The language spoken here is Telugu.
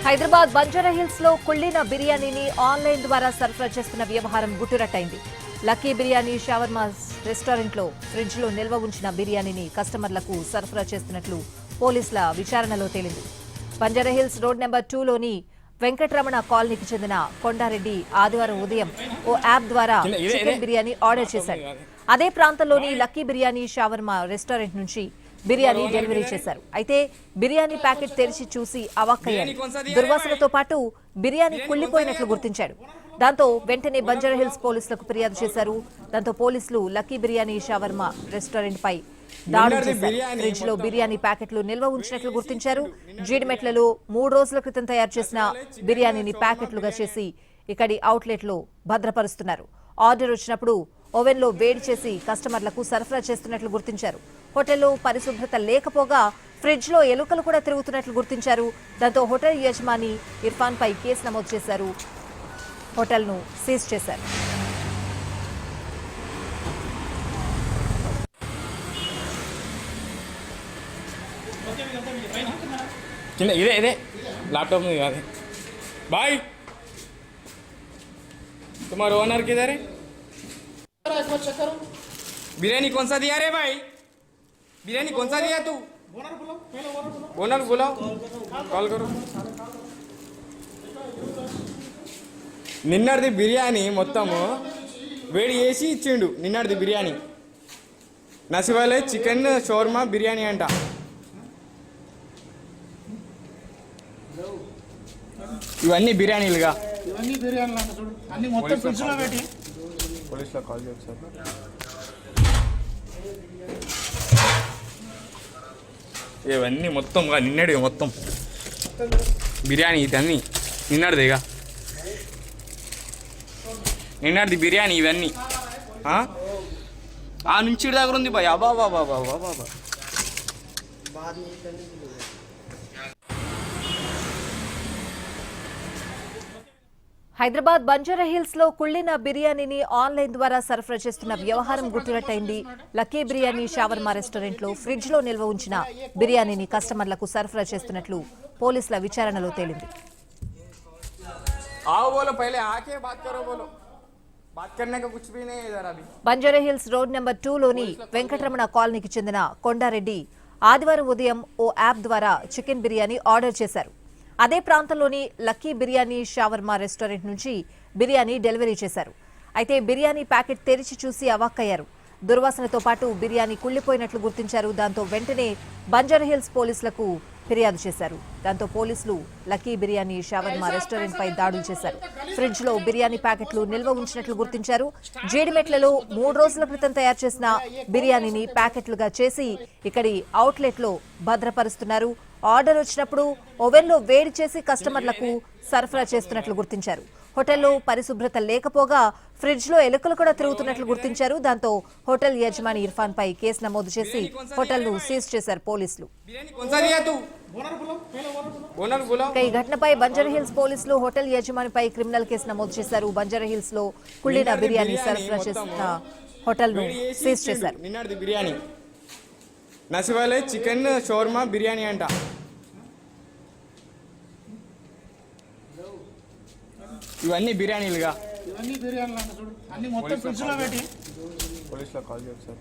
హైదరాబాద్ బంజారాహిల్స్ లో కుళ్ళిన బిర్యానీని ఆన్లైన్ ద్వారా సరఫరా చేస్తున్న వ్యవహారం గుట్టురట్టయింది. లక్కీ బిర్యానీ షవర్మా రెస్టారెంట్ లో ఫ్రిడ్జ్ లో నిల్వ ఉంచిన బిర్యానీని కస్టమర్లకు సరఫరా చేస్తున్నట్లు పోలీసుల విచారణలో తేలింది. బంజారాహిల్స్ రోడ్ నెంబర్ 2లోని వెంకటరమణ కాలనీకి చెందిన కొండారెడ్డి ఆదివారం ఉదయం ఓ యాప్ ద్వారా చికెన్ బిర్యానీ ఆర్డర్ చేశాడు. అదే ప్రాంతంలోని లక్కీ బిర్యానీ షవర్మా రెస్టారెంట్ నుంచి బిర్యానీ డెలివరీ చేశారు. అయితే బిర్యానీ ప్యాకెట్ తెరిచి చూసి అవాక్కయ్యారు. దుర్వాసనతో పాటు బిర్యానీ కుళ్లిపోయినట్లు గుర్తించాడు. దాంతో వెంటనే బంజారాహిల్స్ పోలీసులకు ఫిర్యాదు చేశారు. దాంతో పోలీసులు లక్కీ బిర్యానీ షవర్మా రెస్టారెంట్ పై దాడులు చేశారు. ఫ్రిడ్జ్ లో బిర్యానీ ప్యాకెట్లు నిల్వ ఉంచినట్లు గుర్తించారు. జీడిమెట్లలో 3 రోజుల క్రితం తయారు చేసిన బిర్యానీని ప్యాకెట్లుగా చేసి ఇక్కడి అవుట్లెట్ లో భద్రపరుస్తున్నారు. ఆర్డర్ వచ్చినప్పుడు ఓవెన్ లో వేడి చేసి కస్టమర్లకు సరఫరా చేస్తున్నట్లు గుర్తించారు. హోటల్లో పరిశుభ్రత లేకపోగా ఫ్రిడ్జ్ లో ఎలుకలు కూడా తిరుగుతున్నట్లు గుర్తించారు. దాంతో హోటల్ యజమాని ఇర్ఫాన్ పై కేసు నమోదు చేశారు. హోటల్ ను సీజ్ చేశారు. ఇదే लैपटॉप में याद है भाई तुम्हारा ओनर किधर है? बिरयानी कौन सा दिया रे भाई? बिरयानी कौन सा दिया तू? ओनर बुलाओ कॉल करो. నిన్నటిది బిర్యానీ మొత్తము వేడి చేసి ఇచ్చిండు. నిన్నటిది బిర్యానీ నసివాలే చికెన్ షవర్మా బిర్యానీ అంట. ఇవన్నీ బిర్యానీలుగా పోలీసులో కాల్ చేస్తారు. ఇవన్నీ మొత్తంగా నిన్నటిగా మొత్తం బిర్యానీ ఇదన్నీ నిన్నటిదిగా నిన్నటిది బిర్యానీ ఇవన్నీ ఆ నుంచి దగ్గర ఉంది బాయ్. అబా బాబా బాబా బాబా హైదరాబాద్ బంజారాహిల్స్ లో కుళ్లిన బిర్యానీని ఆన్లైన్ ద్వారా సరఫరా చేస్తున్న వ్యవహారం గుట్టురట్టయింది. లక్కీ బిర్యానీ షవర్మా రెస్టారెంట్ లో ఫ్రిడ్జ్ లో నిల్వ ఉంచిన బిర్యానీని కస్టమర్లకు సరఫరా చేస్తున్నట్లు పోలీసుల విచారణలో తేలింది. బంజారాహిల్స్ రోడ్ నెంబర్ 2లోని వెంకటరమణ కాలనీకి చెందిన కొండారెడ్డి ఆదివారం ఉదయం ఓ యాప్ ద్వారా చికెన్ బిర్యానీ ఆర్డర్ చేశారు. అదే ప్రాంతంలోని లక్కీ బిర్యానీ షవర్మా రెస్టారెంట్ నుంచి బిర్యానీ డెలివరీ చేశారు. అయితే బిర్యానీ ప్యాకెట్ తెరిచి చూసి అవాక్కయ్యారు. దుర్వాసనతో పాటు బిర్యానీ కుళ్లిపోయినట్లు గుర్తించారు. దాంతో వెంటనే బంజారాహిల్స్ పోలీసులకు ఫిర్యాదు చేశారు. దాంతో పోలీసులు లక్కీ బిర్యానీ షవర్మా రెస్టారెంట్ పై దాడులు చేశారు. ఫ్రిడ్జ్ లో బిర్యానీ ప్యాకెట్లు నిల్వ ఉంచినట్లు గుర్తించారు. జీడిమెట్లలో 3 రోజుల క్రితం తయారు చేసిన బిర్యానీని ప్యాకెట్లుగా చేసి ఇక్కడి అవుట్లెట్ లో భద్రపరుస్తున్నారు. ఆర్డర్ వచ్చినప్పుడు ఓవెన్ లో వేడి చేసి కస్టమర్లకు సరఫరా చేస్తున్నట్లు గుర్తించారు. హోటల్లో పరిశుభ్రత లేకపోగా ఫ్రిడ్జ్ లో ఎలుకలు కూడా తిరుగుతున్నట్లు గుర్తించారు. దాంతో హోటల్ యజమాని ఇర్ఫాన్ పై కేసు నమోదు చేసి హోటల్ ను సీజ్ చేశారు పోలీసులు. ఈ ఘటనపై బంజారాహిల్స్ పోలీసులు హోటల్ యజమానిపై క్రిమినల్ కేసు నమోదు చేశారు. బంజారాహిల్స్ లో కుళ్లిన బిర్యానీ సరఫరా చేస్తున్న హోటల్ ను సీజ్ చేశారు. నసివాలే చికెన్ షవర్మా బిర్యానీ అంట. ఇవన్నీ బిర్యానీలుగా పోలీసులో కాల్ చేస్తారు.